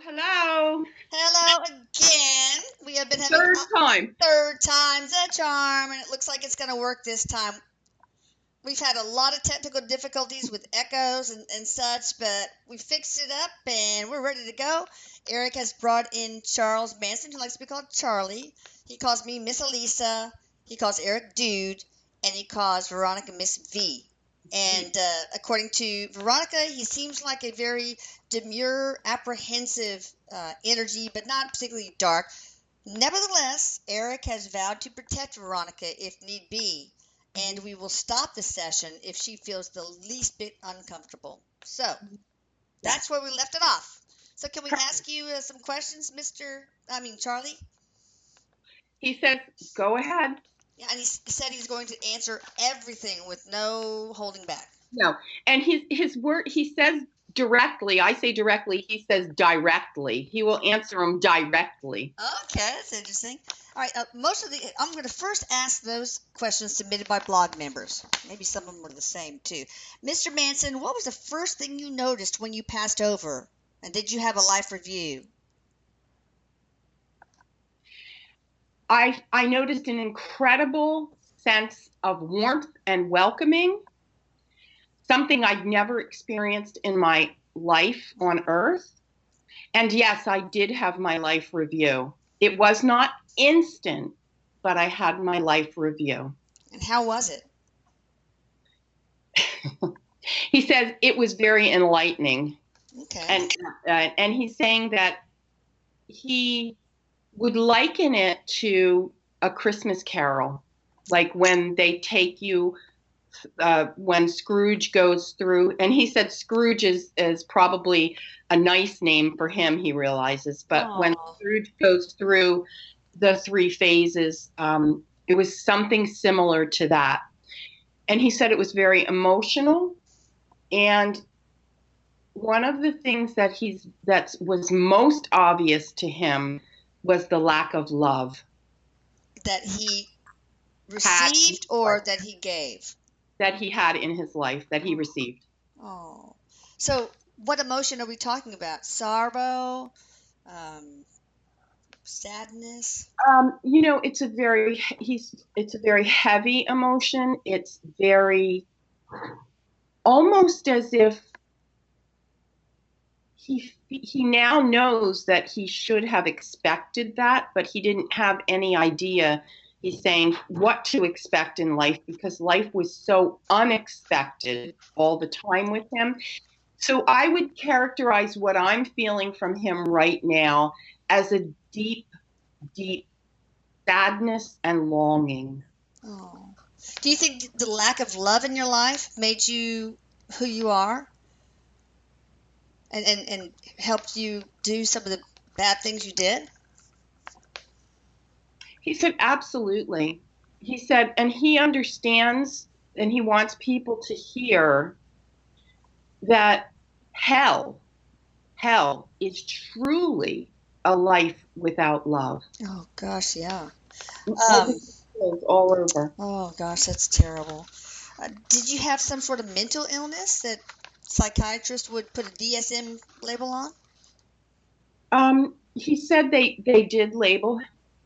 Hello. Hello again. We have been having Third time. third time's a charm, and it looks like it's going to work this time. We've had a lot of technical difficulties with echoes and such, but we fixed it up and we're ready to go. Erik has brought in Charles Manson, who likes to be called Charlie. He calls me Miss Elisa. He calls Erik Dude, and he calls Veronica Miss V. And according to Veronica, he seems like a very demure, apprehensive energy, but not particularly dark. Nevertheless, Erik has vowed to protect Veronica if need be, and we will stop the session if she feels the least bit uncomfortable. So that's where we left it off. So can we ask you some questions, Charlie? He says, go ahead. Yeah, and he said he's going to answer everything with no holding back. No. And his word, he says directly. I say directly. He says directly. He will answer them directly. Okay, that's interesting. All right, I'm going to first ask those questions submitted by blog members. Maybe some of them were the same, too. Mr. Manson, what was the first thing you noticed when you passed over? And did you have a life review? I noticed an incredible sense of warmth and welcoming, something I'd never experienced in my life on Earth. And yes, I did have my life review. It was not instant, but I had my life review. And how was it? He says it was very enlightening. Okay. And he's saying that he would liken it to a Christmas Carol, like when they take you, when Scrooge goes through, and he said Scrooge is probably a nice name for him, he realizes, but when Scrooge goes through the three phases, it was something similar to that. And he said it was very emotional, and one of the things that was most obvious to him was the lack of love that he received or that he gave. That he had in his life, that he received. Oh, so what emotion are we talking about? Sorrow, sadness. It's a very heavy emotion. It's very almost as if he now knows that he should have expected that, but he didn't have any idea. He's saying what to expect in life because life was so unexpected all the time with him. So I would characterize what I'm feeling from him right now as a deep, deep sadness and longing. Oh. Do you think the lack of love in your life made you who you are? And helped you do some of the bad things you did? He said, absolutely. He said, and he understands and he wants people to hear that hell is truly a life without love. Oh, gosh, yeah. All over. Oh, gosh, that's terrible. Did you have some sort of mental illness that psychiatrists would put a DSM label on? He said they did label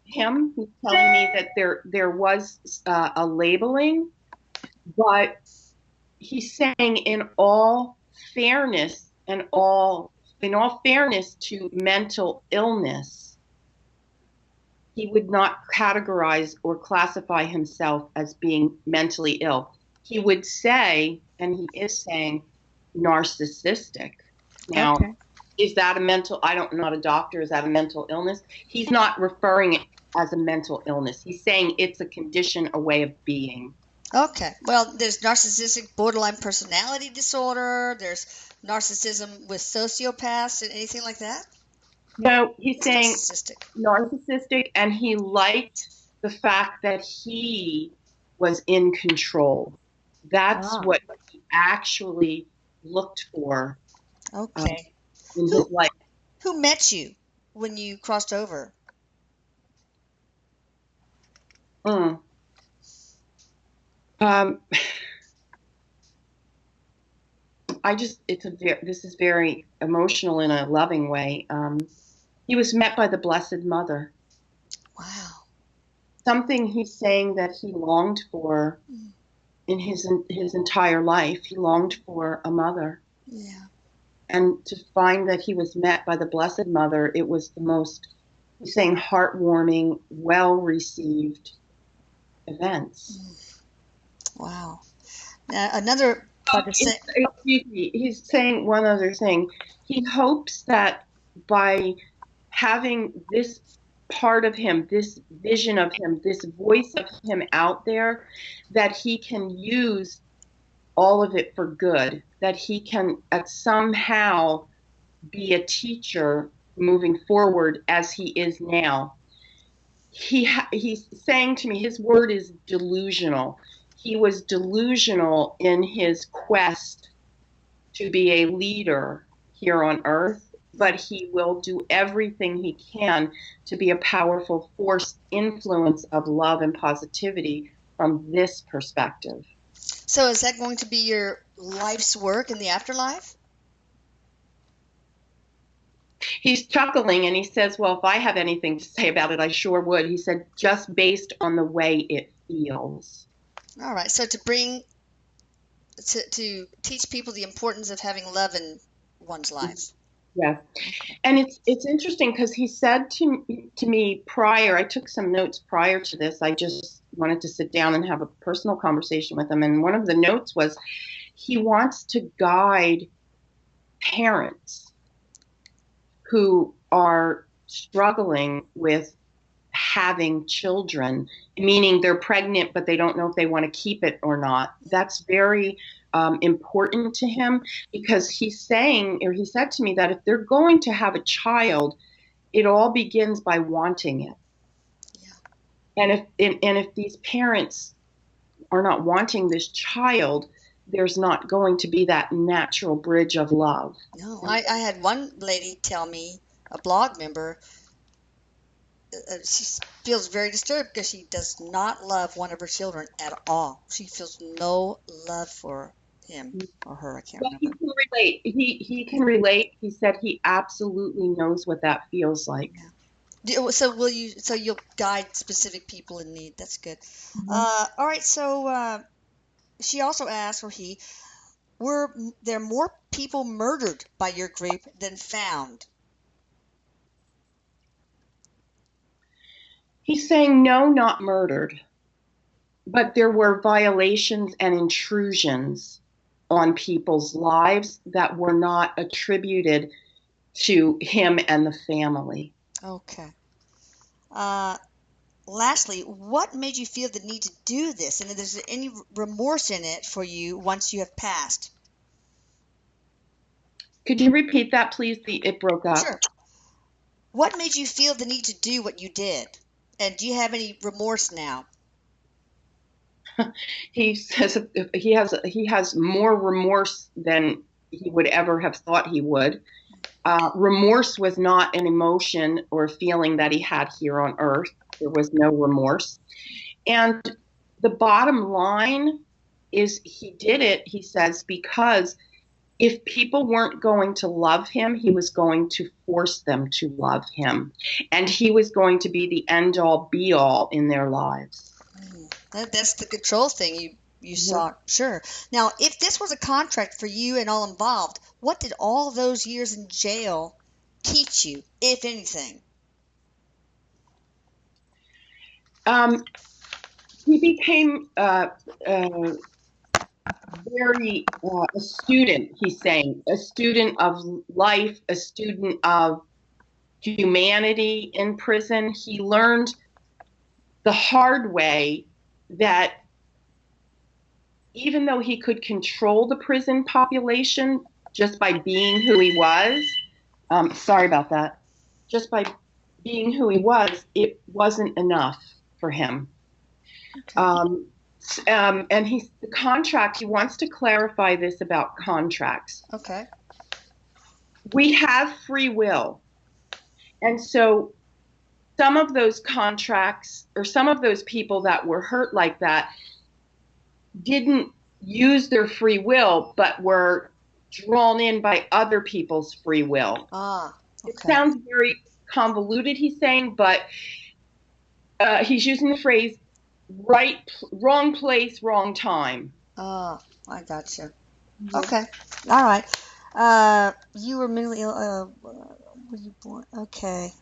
him. He's telling me that there was a labeling, but he's saying in all fairness to mental illness, he would not categorize or classify himself as being mentally ill. He would say, and he is saying, narcissistic. Now, okay. Is that a mental? I'm not a doctor. Is that a mental illness? He's not referring it as a mental illness. He's saying it's a condition, a way of being. Okay. Well, there's narcissistic borderline personality disorder. There's narcissism with sociopaths and anything like that? No, he's saying narcissistic, and he liked the fact that he was in control. That's what he actually looked for. Okay. In his life. Who met you when you crossed over? This is very emotional in a loving way. He was met by the Blessed Mother. Wow. Something he's saying that he longed for in his entire life. He longed for a mother. Yeah. And to find that he was met by the Blessed Mother, it was the most, he's saying, heartwarming, well-received events. Wow. Now, another part to say. Excuse me, he's saying one other thing. He hopes that by having this part of him, this vision of him, this voice of him out there, that he can use all of it for good, that he can somehow be a teacher moving forward as he is now. He's saying to me, his word is delusional. He was delusional in his quest to be a leader here on earth, but he will do everything he can to be a powerful force, influence of love and positivity from this perspective. So is that going to be your life's work in the afterlife? He's chuckling and he says, well, if I have anything to say about it, I sure would. He said, just based on the way it feels. All right. So to teach people the importance of having love in one's life. Yes. And it's interesting because he said to me prior, I took some notes prior to this. I just wanted to sit down and have a personal conversation with him. And one of the notes was he wants to guide parents who are struggling with having children, meaning they're pregnant, but they don't know if they want to keep it or not. That's very important to him, because he's saying, or he said to me, that if they're going to have a child, it all begins by wanting it. Yeah. And if these parents are not wanting this child, there's not going to be that natural bridge of love. No, I had one lady tell me, a blog member, she feels very disturbed because she does not love one of her children at all. She feels no love for him or her. I can't remember. He can relate. He can relate. He said he absolutely knows what that feels like. Yeah. So you'll guide specific people in need. That's good. Mm-hmm. All right. So she also asked, were there more people murdered by your group than found? He's saying no, not murdered, but there were violations and intrusions on people's lives that were not attributed to him and the family. Okay. Lastly, what made you feel the need to do this? And is there any remorse in it for you once you have passed? Could you repeat that, please? It broke up. Sure. What made you feel the need to do what you did? And do you have any remorse now? He says he has more remorse than he would ever have thought he would. Remorse was not an emotion or feeling that he had here on earth. There was no remorse. And the bottom line is he did it, he says, because if people weren't going to love him, he was going to force them to love him. And he was going to be the end-all, be-all in their lives. That's the control thing you saw. Sure. Now, if this was a contract for you and all involved, what did all those years in jail teach you, if anything? He became very a student, he's saying, a student of life, a student of humanity in prison. He learned the hard way that even though he could control the prison population just by being who he was, sorry about that, just by being who he was, it wasn't enough for him. Okay. And the contract, he wants to clarify this about contracts. Okay. We have free will. And so some of those contracts, or some of those people that were hurt like that, didn't use their free will, but were drawn in by other people's free will. Ah, It okay. sounds very convoluted, he's saying, but he's using the phrase wrong place, wrong time. Oh, I got you. Mhm. Okay. All right. You were mentally ill. Were you born? Okay.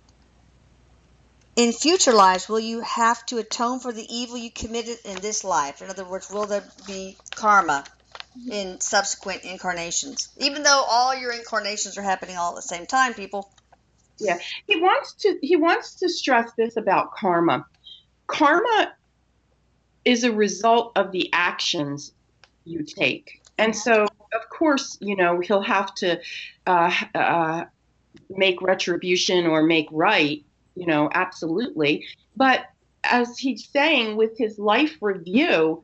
In future lives, will you have to atone for the evil you committed in this life? In other words, will there be karma in subsequent incarnations? Even though all your incarnations are happening all at the same time, people. Yeah, he wants to stress this about karma. Karma is a result of the actions you take. And so, of course, he'll have to make retribution or make right, absolutely. But as he's saying with his life review,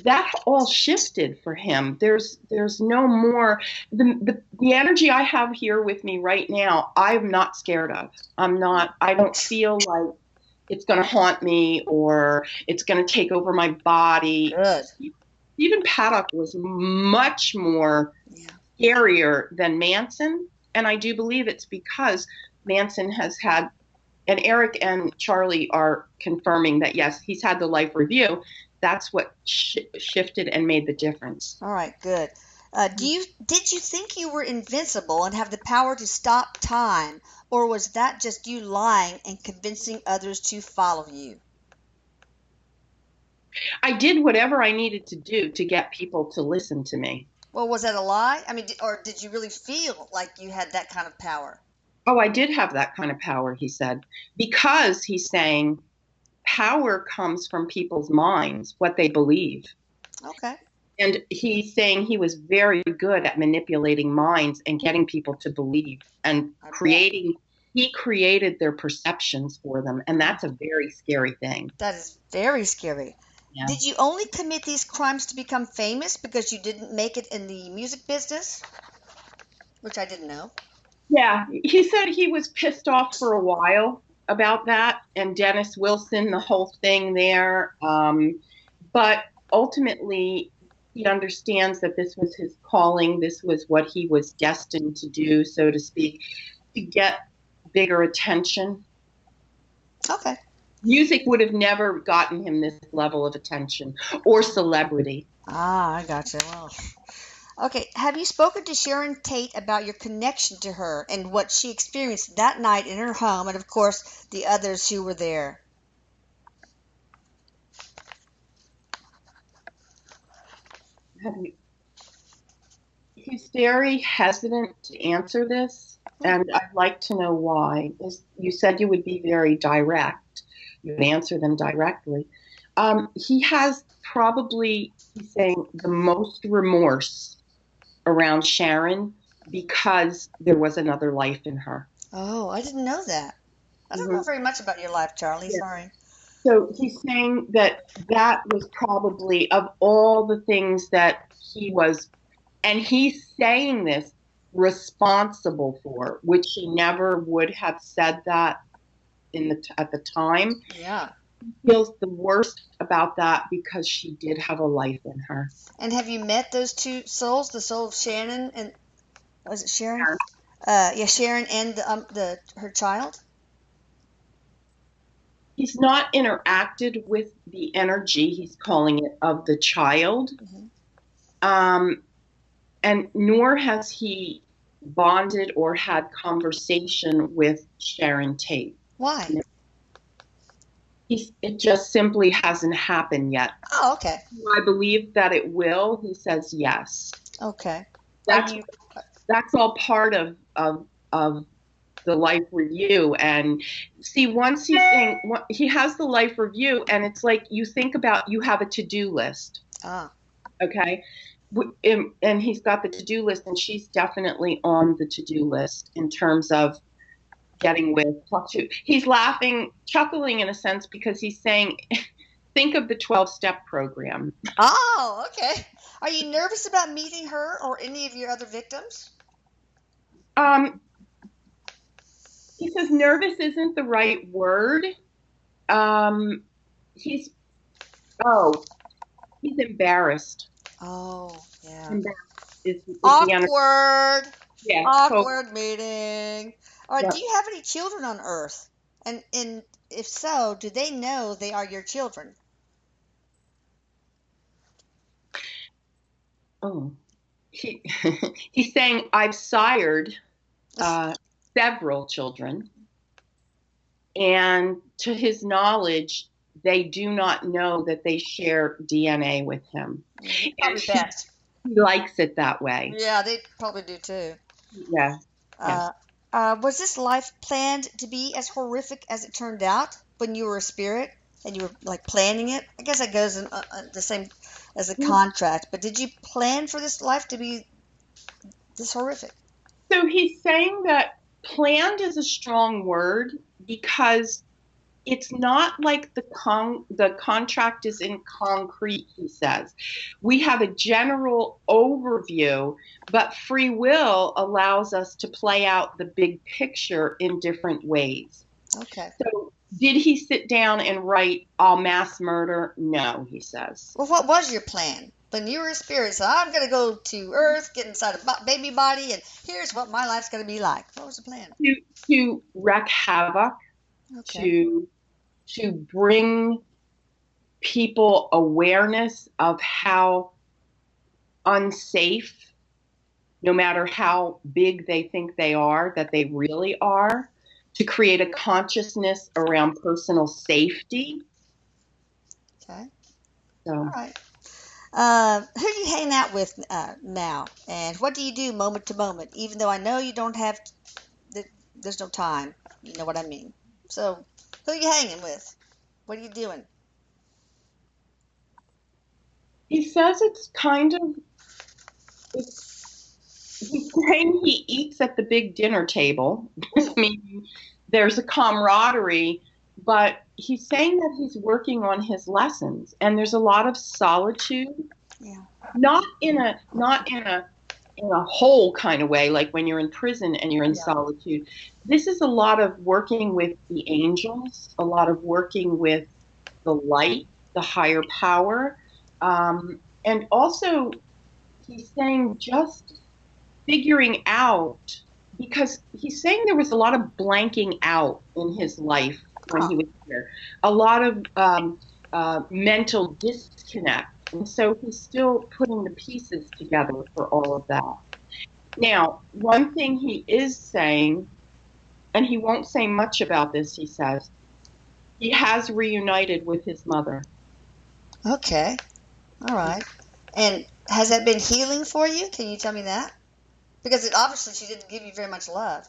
that all shifted for him. There's no more the energy I have here with me right now. I'm not scared of. I don't feel like it's going to haunt me or it's going to take over my body. Good. Stephen Paddock was much more Yeah. scarier than Manson, and I do believe it's because Manson has had, and Erik and Charlie are confirming that yes, he's had the life review. That's what shifted and made the difference. All right. Good. Did you think you were invincible and have the power to stop time, or was that just you lying and convincing others to follow you? I did whatever I needed to do to get people to listen to me. Well, was that a lie? I mean, or did you really feel like you had that kind of power? Oh, I did have that kind of power, he said, because he's saying power comes from people's minds, what they believe. Okay. And he's saying he was very good at manipulating minds and getting people to believe and he created their perceptions for them. And that's a very scary thing. That is very scary. Yeah. Did you only commit these crimes to become famous because you didn't make it in the music business? Which I didn't know. Yeah. He said he was pissed off for a while about that and Dennis Wilson, the whole thing there. But ultimately, he understands that this was his calling. This was what he was destined to do, so to speak, to get bigger attention. Okay. Music would have never gotten him this level of attention or celebrity. Ah, I gotcha. Well, okay. Have you spoken to Sharon Tate about your connection to her and what she experienced that night in her home, and of course the others who were there? He's very hesitant to answer this, and I'd like to know why. You said you would be very direct. You would answer them directly. He has probably, he's saying, the most remorse around Sharon because there was another life in her. Oh, I didn't know that. I don't know Mhm. very much about your life, Charlie. Yeah. Sorry. So he's saying that was probably of all the things that he was, and he's saying this responsible for, which he never would have said that at the time. Yeah. He feels the worst about that because she did have a life in her. And have you met those two souls, the soul of Shannon and was it Sharon? Sharon. Yeah, Sharon and her child. He's not interacted with the energy, he's calling it, of the child. Mm-hmm. And nor has he bonded or had conversation with Sharon Tate. Why? It just simply hasn't happened yet. Oh, okay. I believe that it will. He says yes. Okay. That's all part of the life review. And see, once he's saying he has the life review, and it's like you think about, you have a to-do list. Ah. Okay. And he's got the to-do list, and she's definitely on the to-do list in terms of getting with. He's laughing, chuckling in a sense, because he's saying, think of the 12-step program. Oh, okay. Are you nervous about meeting her or any of your other victims? He says nervous isn't the right word. He's embarrassed. Oh, yeah. Embarrassed is the energy. Awkward. Yeah, totally. Awkward meeting. All right. Do Yep. you have any children on Earth? And if so, do they know they are your children? Oh, he, he's saying I've sired several children, and to his knowledge, they do not know that they share DNA with him. Probably best. He likes it that way. Yeah, they probably do too. Yeah. Uh, was this life planned to be as horrific as it turned out when you were a spirit and you were like planning it? I guess that goes in the same as a contract. But did you plan for this life to be this horrific? So he's saying that planned is a strong word because it's not like the contract is in concrete, he says. We have a general overview, but free will allows us to play out the big picture in different ways. Okay. So did he sit down and write, I'll mass murder? No, he says. Well, what was your plan? When you were a spirit, so I'm going to go to Earth, get inside a baby body, and here's what my life's going to be like. What was the plan? To wreak havoc, Okay. to bring people awareness of how unsafe, no matter how big they think they are, that they really are, to create a consciousness around personal safety. Okay. So, All right. Who do you hang out with now, and what do you do moment to moment? Even though I know you don't have, there's no time. You know what I mean. So, who are you hanging with? What are you doing? he says it's kind of, he's saying he eats at the big dinner table. I mean, there's a camaraderie, but he's saying that he's working on his lessons, and there's a lot of solitude. Yeah. Not in a whole kind of way, like when you're in prison and you're in Yeah. solitude. This is a lot of working with the angels, a lot of working with the light, the higher power, and also he's saying just figuring out, because he's saying there was a lot of blanking out in his life when he was here, a lot of mental disconnect. And so he's still putting the pieces together for all of that. Now, one thing he is saying, and he won't say much about this, he says, he has reunited with his mother. Okay. All right. And has that been healing for you? Can you tell me that? Because obviously she didn't give you very much love.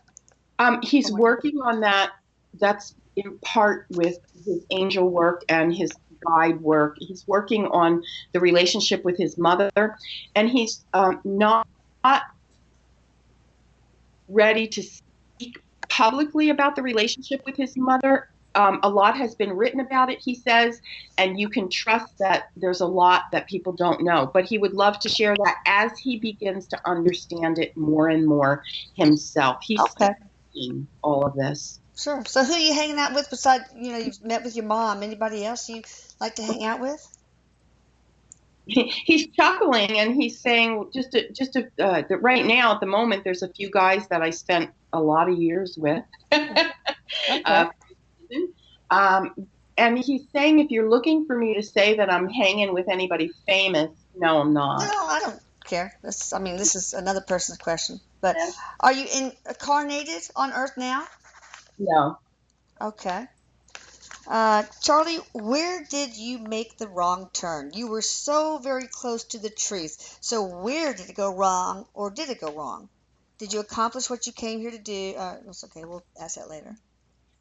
He's working on that. That's in part with his angel work and his guide work. He's working on the relationship with his mother, and he's not ready to speak publicly about the relationship with his mother. A lot has been written about it, he says, and you can trust that there's a lot that people don't know. But he would love to share that as he begins to understand it more and more himself. He's studying all of this. Sure. So who are you hanging out with besides, you've met with your mom? Anybody else you like to hang out with? He's chuckling and he's saying, that right now at the moment, there's a few guys that I spent a lot of years with. Okay. And he's saying, if you're looking for me to say that I'm hanging with anybody famous, no, I'm not. No, I don't care. This is another person's question. But are you incarnated on Earth now? No. Okay. Charlie, where did you make the wrong turn? You were so very close to the truth. So where did it go wrong, or did it go wrong? Did you accomplish what you came here to do? It's okay. We'll ask that later.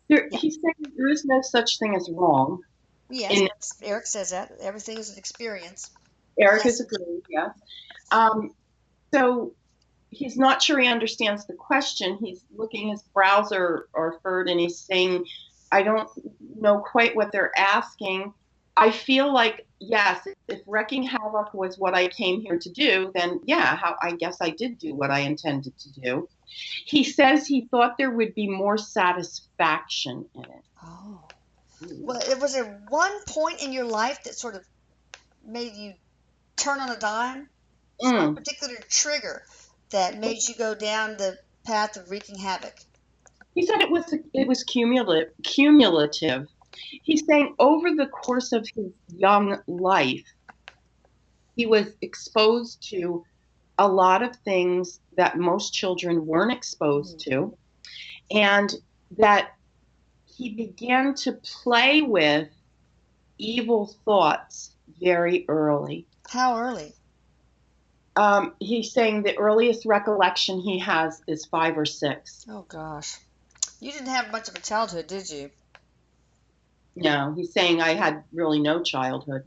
He's saying there is no such thing as wrong. Yes, Erik says that. Everything is an experience. Erik is agreeing, yes. So he's not sure he understands the question. He's looking, his brows are furrowed, and he's saying, I don't know quite what they're asking. I feel like, yes, if wrecking havoc was what I came here to do, then I guess I did do what I intended to do. He says he thought there would be more satisfaction in it. Oh. Well, was there one point in your life that sort of made you turn on a dime? Some Mm. particular trigger that made you go down the path of wreaking havoc? He said it was cumulative. He's saying over the course of his young life, he was exposed to a lot of things that most children weren't exposed to, and that he began to play with evil thoughts very early. How early? He's saying the earliest recollection he has is 5 or 6. Oh, gosh. You didn't have much of a childhood, did you? No, he's saying I had really no childhood.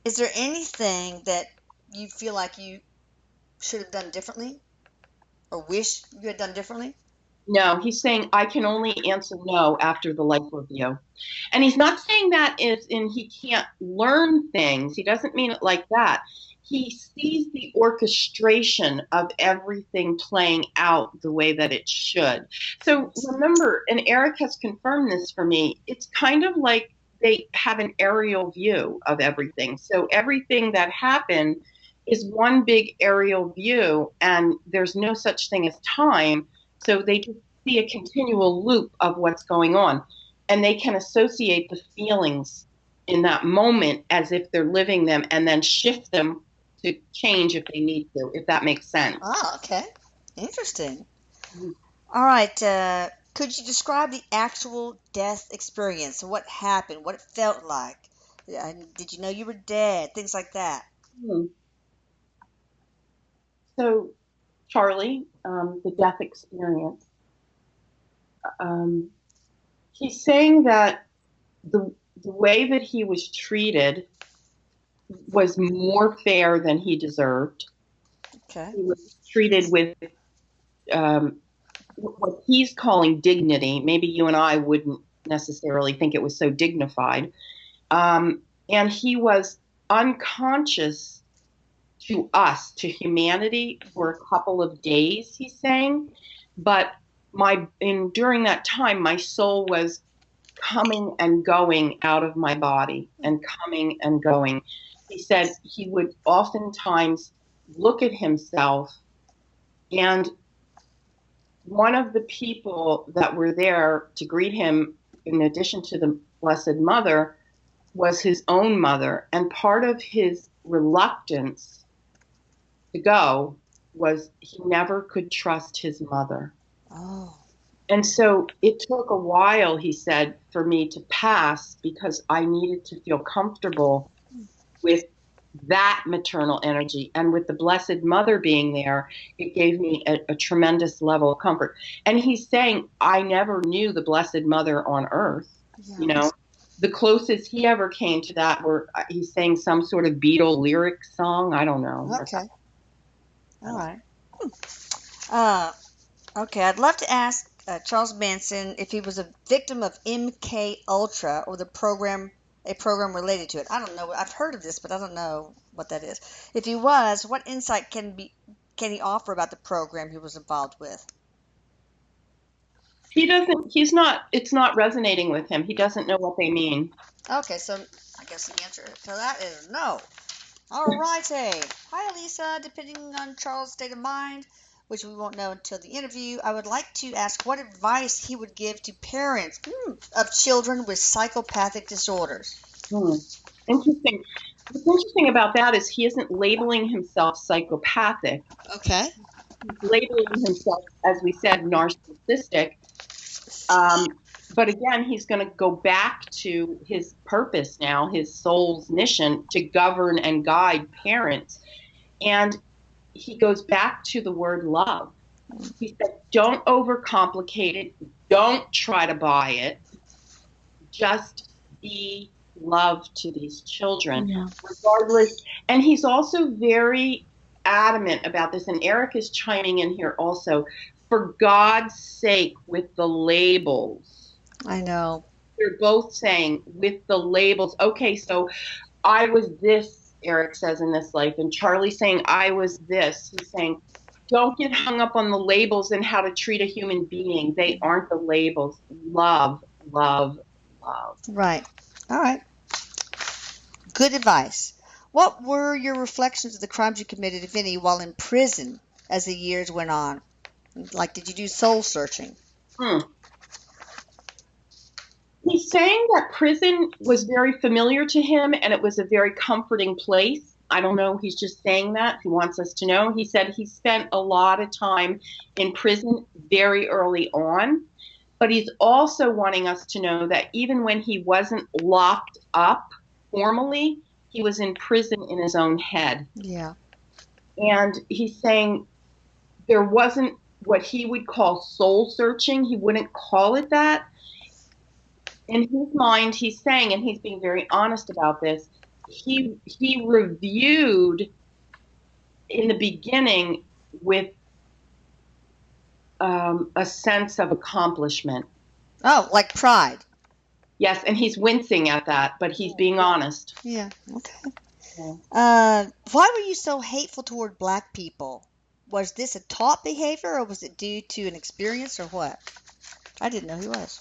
Is there anything that you feel like you should have done differently or wish you had done differently? No, he's saying I can only answer no after the life review. And he's not saying that is in he can't learn things. He doesn't mean it like that. He sees the orchestration of everything playing out the way that it should. So remember, and Erik has confirmed this for me, it's kind of like they have an aerial view of everything. So everything that happened is one big aerial view, and there's no such thing as time. So they just see a continual loop of what's going on. And they can associate the feelings in that moment as if they're living them and then shift them to change if they need to, if that makes sense. Oh, okay. Interesting. All right. Could you describe the actual death experience? What happened? What it felt like? Did you know you were dead? Things like that. So, Charlie, the death experience, he's saying that the way that he was treated was more fair than he deserved. Okay. He was treated with what he's calling dignity. Maybe you and I wouldn't necessarily think it was so dignified. And he was unconscious to us, to humanity, for a couple of days, he's saying. But during that time, my soul was coming and going out of my body and coming and going. He said he would oftentimes look at himself, and one of the people that were there to greet him, in addition to the Blessed Mother, was his own mother. And part of his reluctance to go was he never could trust his mother. Oh. And so it took a while, he said, for me to pass, because I needed to feel comfortable with that maternal energy. And with the Blessed Mother being there, it gave me a tremendous level of comfort. And he's saying, I never knew the Blessed Mother on earth. Yeah. You know, the closest he ever came to that he's saying some sort of Beatle lyric song. I don't know. Okay. All right. Okay, I'd love to ask Charles Manson if he was a victim of MK Ultra or a program related to it. I don't know. I've heard of this, but I don't know what that is. If he was, what insight can he offer about the program he was involved with? It's not resonating with him. He doesn't know what they mean. Okay, so I guess the answer to that is no. All righty. Hi, Elisa. Depending on Charles' state of mind, which we won't know until the interview, I would like to ask what advice he would give to parents of children with psychopathic disorders. Interesting. What's interesting about that is he isn't labeling himself psychopathic. Okay. He's labeling himself, as we said, narcissistic. But again, he's going to go back to his purpose now, his soul's mission to govern and guide parents. And he goes back to the word love. He said, don't overcomplicate it. Don't try to buy it. Just be love to these children, regardless. And he's also very adamant about this. And Erik is chiming in here also. For God's sake, with the labels. I know. They're both saying with the labels. Okay, so I was this, Erik says, in this life. And Charlie's saying, I was this. He's saying, don't get hung up on the labels and how to treat a human being. They aren't the labels. Love, love, love. Right. All right. Good advice. What were your reflections of the crimes you committed, if any, while in prison as the years went on? Like, did you do soul searching? Hmm. He's saying that prison was very familiar to him and it was a very comforting place. I don't know. He's just saying that. He wants us to know. He said he spent a lot of time in prison very early on, but he's also wanting us to know that even when he wasn't locked up formally, he was in prison in his own head. Yeah. And he's saying there wasn't what he would call soul searching. He wouldn't call it that. In his mind, he's saying, and he's being very honest about this, he reviewed in the beginning with a sense of accomplishment. Oh, like pride. Yes, and he's wincing at that, but he's being honest. Yeah. Okay. Yeah. Why were you so hateful toward black people? Was this a taught behavior, or was it due to an experience, or what? I didn't know he was.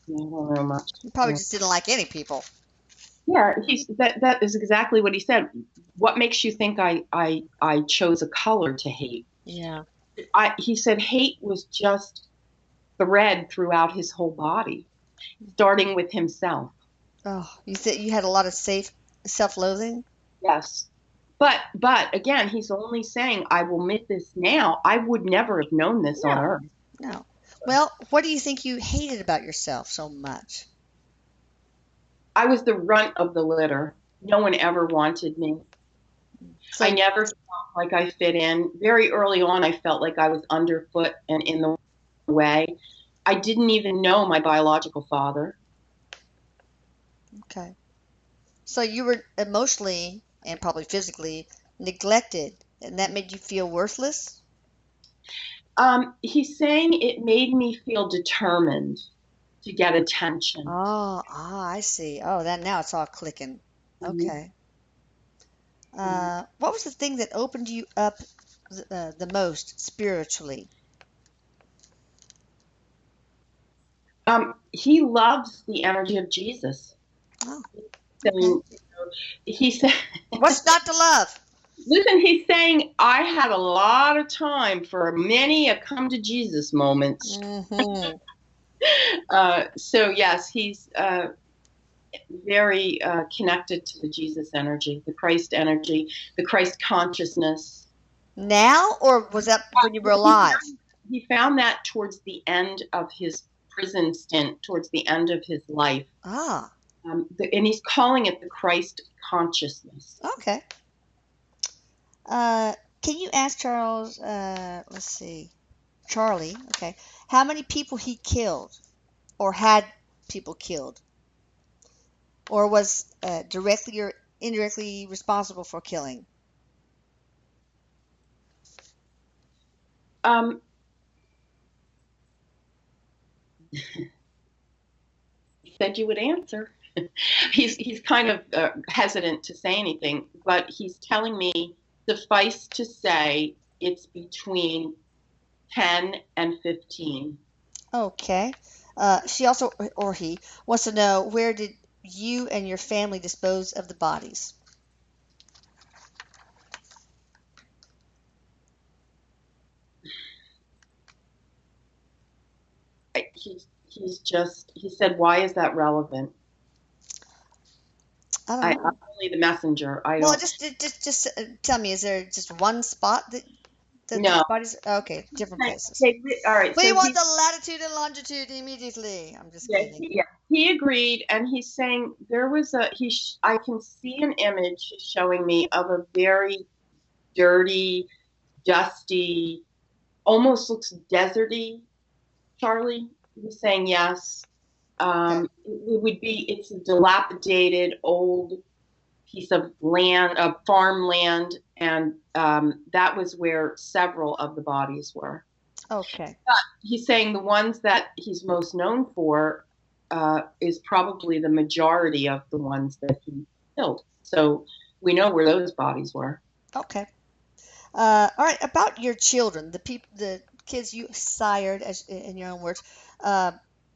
I don't know much. He probably just didn't like any people. Yeah, that is exactly what he said. What makes you think I chose a color to hate? Yeah. He said hate was just thread throughout his whole body, starting with himself. Oh, you said you had a lot of self-loathing? Yes. But again, he's only saying, I will admit this now. I would never have known this on Earth. No. Well, what do you think you hated about yourself so much? I was the runt of the litter. No one ever wanted me. So, I never felt like I fit in. Very early on, I felt like I was underfoot and in the way. I didn't even know my biological father. okay. So you were emotionally and probably physically neglected, and that made you feel worthless? He's saying it made me feel determined to get attention. Oh, I see. Oh, that now it's all clicking. Okay. What was the thing that opened you up the most spiritually? He loves the energy of Jesus. Oh, So, he said, what's not to love? listen, he's saying, I had a lot of time for many a come to Jesus moments. Mm-hmm. So, yes, he's very connected to the Jesus energy, the Christ energy, the Christ consciousness. Now, or was that when you were alive? He found that towards the end of his prison stint, towards the end of his life. Ah, And he's calling it the Christ consciousness. okay. Can you ask Charles, let's see, Charlie, okay, how many people he killed or had people killed or was directly or indirectly responsible for killing? He said you would answer. He's kind of hesitant to say anything, but he's telling me, suffice to say, it's between 10 and 15. Okay. She also, or he, wants to know, where did you and your family dispose of the bodies? He said, why is that relevant? I don't know. I'm only the messenger. Well, just tell me, is there just one spot that No. the bodies? Okay, different places. Okay, all right. We So want the latitude and longitude immediately. I'm just kidding. he agreed, and he's saying there was I can see an image he's showing me of a very dirty, dusty, almost looks deserty. Charlie, he's saying yes. It would be, it's a dilapidated old piece of land, of farmland, and that was where several of the bodies were. Okay. But he's saying the ones that he's most known for is probably the majority of the ones that he killed. So we know where those bodies were. Okay. All right. About your children, the kids you sired, as in your own words.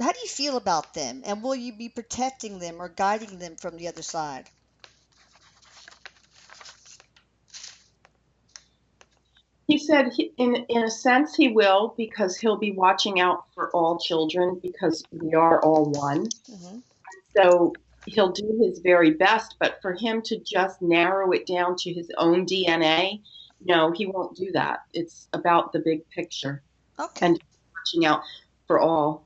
How do you feel about them, and will you be protecting them or guiding them from the other side? He said, in a sense, he will, because he'll be watching out for all children because we are all one. Hmm. So he'll do his very best, but for him to just narrow it down to his own DNA, no, he won't do that. It's about the big picture Okay. and watching out for all.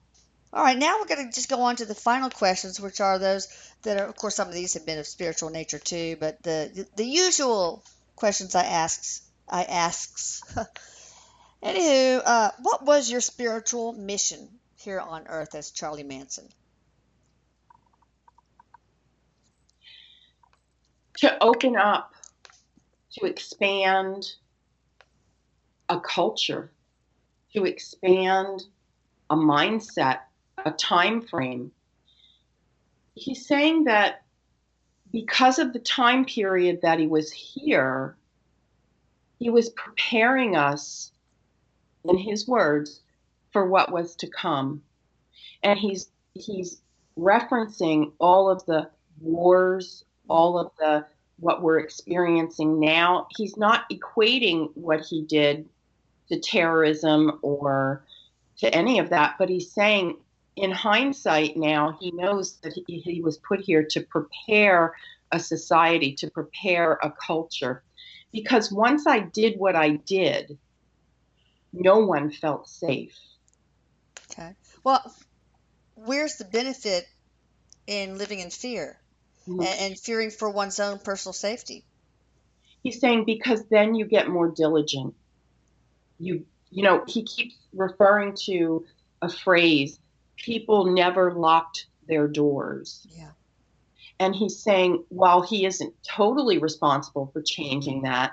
All right, now we're going to just go on to the final questions, which are those that are, of course, some of these have been of spiritual nature too, but the usual questions I asks. Anywho, what was your spiritual mission here on Earth as Charlie Manson? To open up, to expand a culture, to expand a mindset, a time frame. He's saying that because of the time period that he was here, he was preparing us, in his words, for what was to come. And he's referencing all of the wars, all of the what we're experiencing now. He's not equating what he did to terrorism or to any of that, but he's saying in hindsight now he knows that he was put here to prepare a society, to prepare a culture. Because once I did what I did, no one felt safe. Okay. Well, where's the benefit in living in fear Mhm. and fearing for one's own personal safety? He's saying because then you get more diligent. He keeps referring to a phrase, people never locked their doors. Yeah. And he's saying, while he isn't totally responsible for changing that,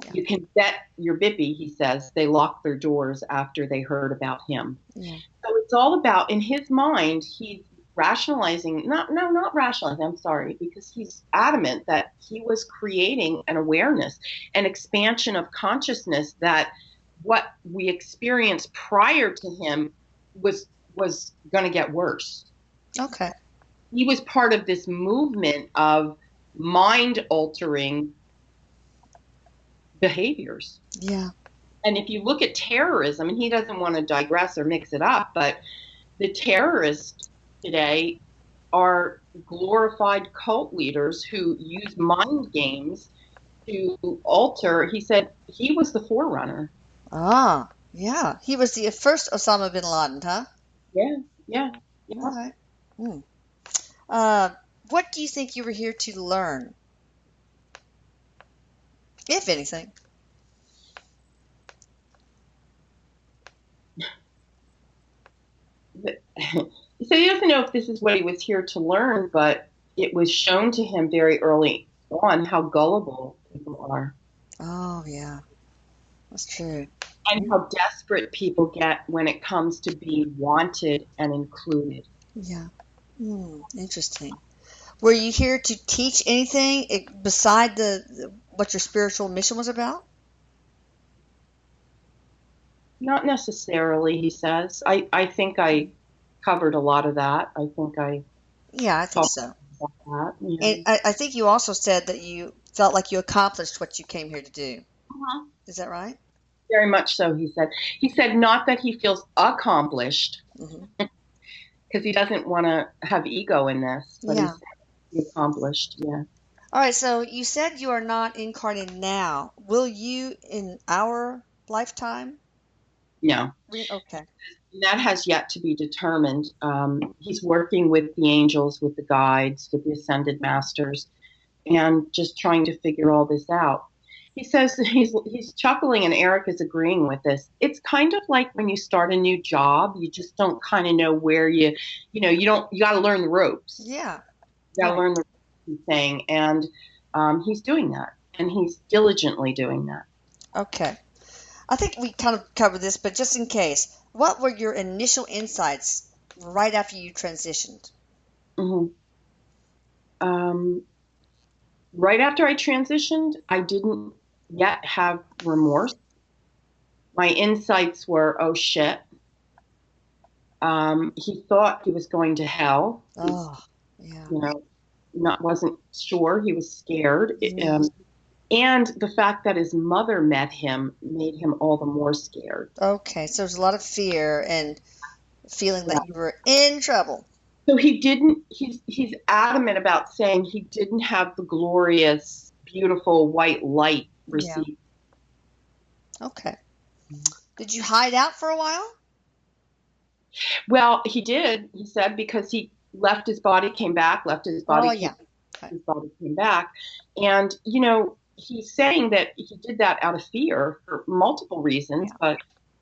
Yeah. you can bet your bippy, he says, they locked their doors after they heard about him. Yeah. So it's all about, in his mind, he's rationalizing, not rationalizing, I'm sorry, because he's adamant that he was creating an awareness, an expansion of consciousness that what we experienced prior to him was going to get worse. Okay. He was part of this movement of mind altering behaviors. Yeah. And if you look at terrorism, and he doesn't want to digress or mix it up, but the terrorists today are glorified cult leaders who use mind games to alter. He said he was the forerunner. Ah, yeah. He was the first Osama bin Laden, huh? Yeah, yeah, All yeah. right. Hmm. Uh, what do you think you were here to learn, if anything? He said he doesn't know if this is what he was here to learn, but it was shown to him very early on how gullible people are Oh, yeah. That's true. and how desperate people get when it comes to being wanted and included. Yeah. Hmm. Interesting. Were you here to teach anything beside what your spiritual mission was about? Not necessarily, he says. I think I covered a lot of that. I think I Yeah, I think talked so. about that. Yeah. And I think you also said that you felt like you accomplished what you came here to do. Uh-huh. Is that right? Very much so, he said. He said not that he feels accomplished, Hmm. because he doesn't want to have ego in this, but he Yeah. said he accomplished. Yeah. All right. So you said you are not incarnated now. Will you in our lifetime? No. Okay. That has yet to be determined. He's working with the angels, with the guides, with the ascended masters, and just trying to figure all this out. He says that he's chuckling, and Erik is agreeing with this. It's kind of like when you start a new job, you just don't kind of know where you got to learn the ropes. Yeah. You got to Right. learn the ropes, he's saying, and he's doing that, and he's diligently doing that. Okay. I think we kind of covered this, but just in case, what were your initial insights right after you transitioned? Mm-hmm. Um, right after I transitioned, I didn't yet have remorse. My insights were, oh shit. He thought he was going to hell. Oh, yeah. You know, wasn't sure. He was scared. Yeah. And the fact that his mother met him made him all the more scared. Okay, so there's a lot of fear and feeling Yeah. that you were in trouble. So he didn't, he's adamant about saying he didn't have the glorious, beautiful white light Yeah. received. Okay. Did you hide out for a while? Well, he did, he said, because he left his body, came back, left his Oh, body, yeah. his body came back. And, you know, he's saying that he did that out of fear for multiple reasons, Yeah. but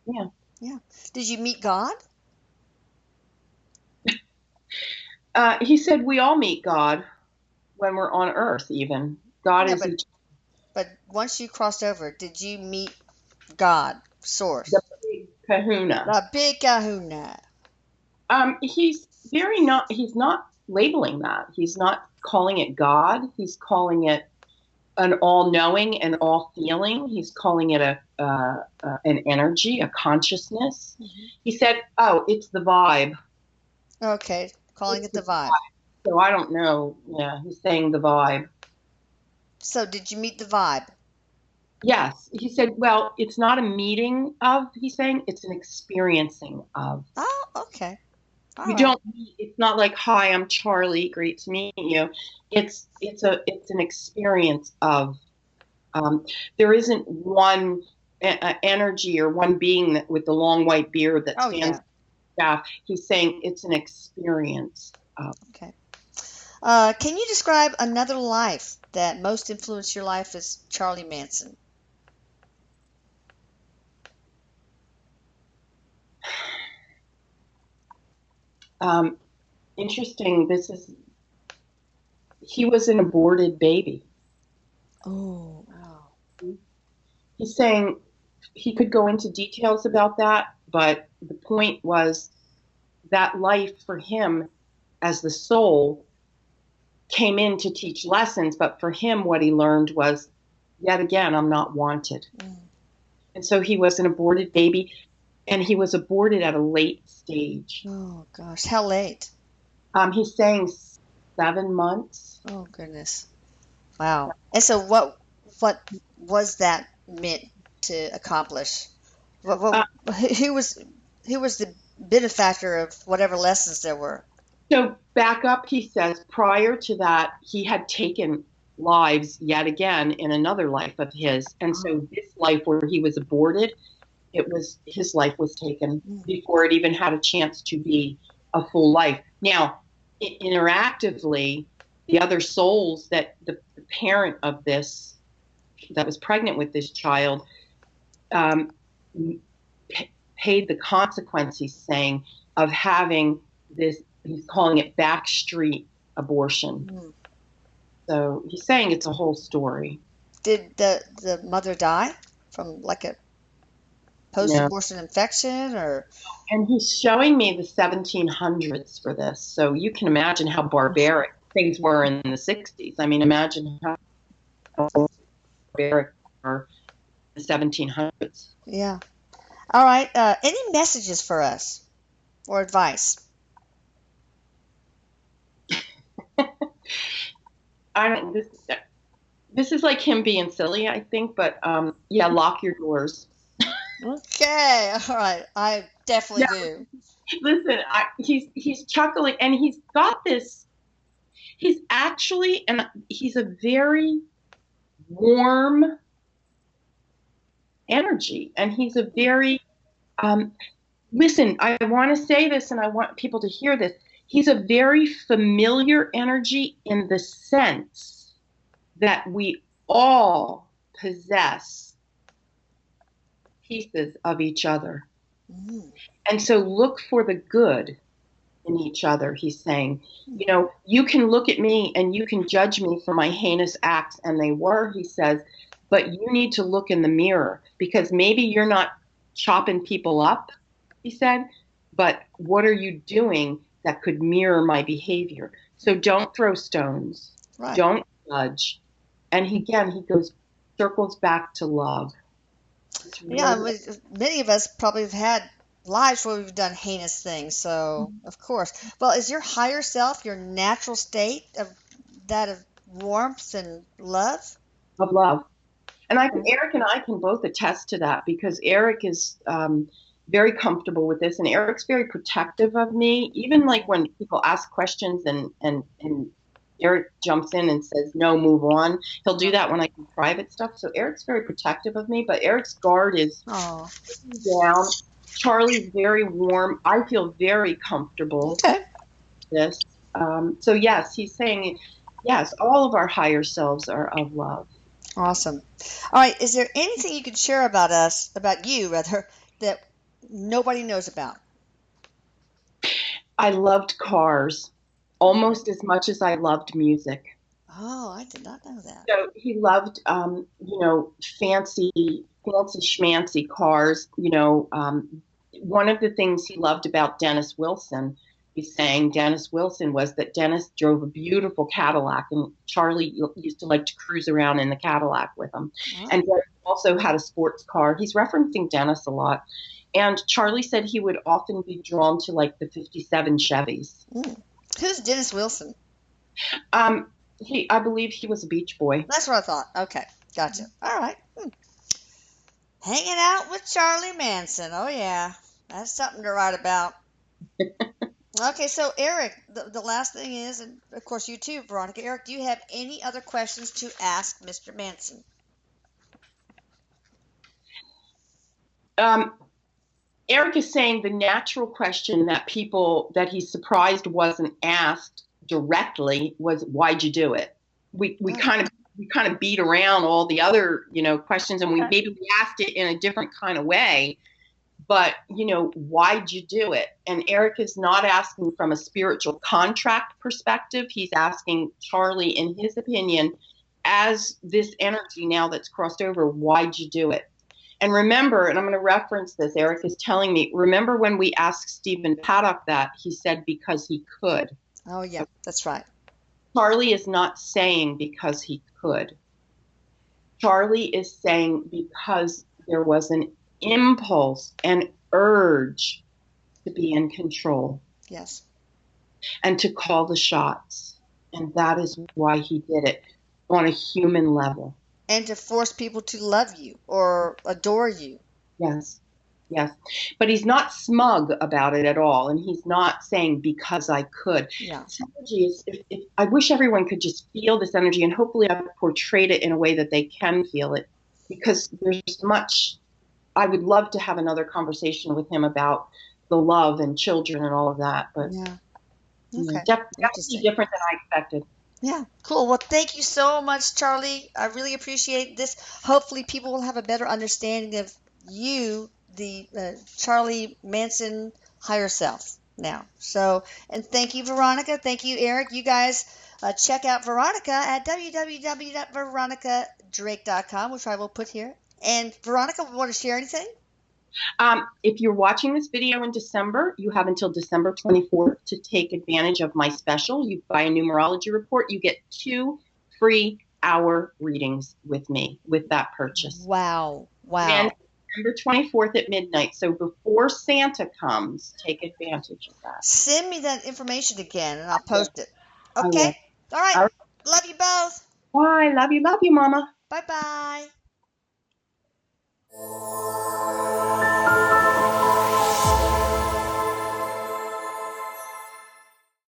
yeah. Yeah. Did you meet God? He said we all meet God when we're on earth, even. God Yeah, is but once you crossed over, did you meet God, the Source, big kahuna. the big kahuna? He's he's not labeling that. He's not calling it God. He's calling it an all-knowing and all-feeling. He's calling it an energy, a consciousness. Mm-hmm. He said, "Oh, it's the vibe." Okay, calling It's it the the vibe. vibe. So I don't know. Yeah, he's saying the vibe. So did you meet the vibe? Yes, he said. Well, it's not a meeting of. He's saying it's an experiencing of. Oh, okay. All You right. don't meet, it's not like, hi, I'm Charlie, great to meet you. It's an experience of, there isn't one energy or one being that with the long white beard that Oh, stands yeah. staff. He's saying it's an experience of. Okay. Can you describe another life that most influenced your life as Charlie Manson? Um, Interesting. He was an aborted baby. Oh, wow. He's saying he could go into details about that, but the point was that life for him as the soul came in to teach lessons, but for him, what he learned was, yet again, I'm not wanted. Mm. And so he was an aborted baby, and he was aborted at a late stage. Oh, gosh. How late? He's saying 7 months. Oh, goodness. Wow. And so what was that meant to accomplish? Uh, Who was the benefactor of whatever lessons there were? so back up, he says, prior to that, he had taken lives yet again in another life of his. And so this life where he was aborted, his life was taken before it even had a chance to be a full life. Now, interactively, the other souls that the parent of this that was pregnant with this child um, paid the consequence, he's saying, of having this, he's calling it backstreet abortion. Mm. So he's saying it's a whole story. Did the mother die from like a No. post-abortion infection or? And he's showing me the 1700s for this. So you can imagine how barbaric things were in the 60s. I mean, imagine how barbaric they were in the 1700s. Yeah. All right. Any messages for us or advice? I don't, this is like him being silly, I think, but yeah, lock your doors. Okay. All right. I definitely Yeah, do. listen, he's chuckling, and he's got this. He's actually, and he's a very warm energy, and he's a very listen, I want to say this and I want people to hear this. He's a very familiar energy in the sense that we all possess pieces of each other. Mm. And so look for the good in each other, he's saying. You know, you can look at me and you can judge me for my heinous acts, and they were, he says, but you need to look in the mirror because maybe you're not chopping people up, he said, but what are you doing that could mirror my behavior? So don't throw stones, Right. don't judge. And he circles back to love. Yeah, many of us probably have had lives where we've done heinous things, so of course. Well, is your higher self your natural state of that of warmth and love? Of love. And Erik and I can both attest to that, because Erik is very comfortable with this, and Erik's very protective of me. Even like when people ask questions and Erik jumps in and says, no, move on. He'll do that when I do private stuff. So Erik's very protective of me, but Erik's guard is down. Charlie's very warm. I feel very comfortable with this. So yes, he's saying, yes, all of our higher selves are of love. Awesome. All right. Is there anything you can share about you rather, that nobody knows about? I loved cars almost as much as I loved music. Oh, I did not know that. So he loved, fancy schmancy cars. One of the things he loved about Dennis Wilson, he's saying Dennis Wilson, was that Dennis drove a beautiful Cadillac, and Charlie used to like to cruise around in the Cadillac with him. Oh. And Dennis also had a sports car. He's referencing Dennis a lot. And Charlie said he would often be drawn to like the 57 Chevys. Who's Dennis Wilson? I believe he was a Beach Boy. That's what I thought. Okay, gotcha. All right. Hanging out with Charlie Manson. Oh, yeah. That's something to write about. Okay, so Erik, the last thing is, and of course you too, Veronica. Erik, do you have any other questions to ask Mr. Manson? Erik is saying the natural question that he's surprised wasn't asked directly was, why'd you do it? We kind of beat around all the other, questions, and maybe we asked it in a different kind of way, but, why'd you do it? And Erik is not asking from a spiritual contract perspective. He's asking Charlie, in his opinion, as this energy now that's crossed over, why'd you do it? And remember, and I'm going to reference this, Erik is telling me, remember when we asked Stephen Paddock that, he said because he could. Oh, yeah, that's right. Charlie is not saying because he could. Charlie is saying because there was an impulse, an urge to be in control. Yes. And to call the shots. And that is why he did it on a human level. And to force people to love you or adore you. Yes. Yes. But he's not smug about it at all. And he's not saying because I could. Yeah. This energy is, I wish everyone could just feel this energy, and hopefully I've portrayed it in a way that they can feel it, because there's much, I would love to have another conversation with him about the love and children and all of that. But yeah. Okay. Definitely different than I expected. Yeah, cool. Well, thank you so much, Charlie. I really appreciate this. Hopefully people will have a better understanding of you, the Charlie Manson higher self now. So, and thank you, Veronica. Thank you, Erik. You guys check out Veronica at www.veronicadrake.com, which I will put here. And Veronica, want to share anything? If you're watching this video in December, you have until December 24th to take advantage of my special. You buy a numerology report, you get 2 free hour readings with me with that purchase. Wow. And December 24th at midnight. So before Santa comes, take advantage of that. Send me that information again and I'll post it. Okay. All right. Love you both. Bye. Love you, Mama. Bye-bye.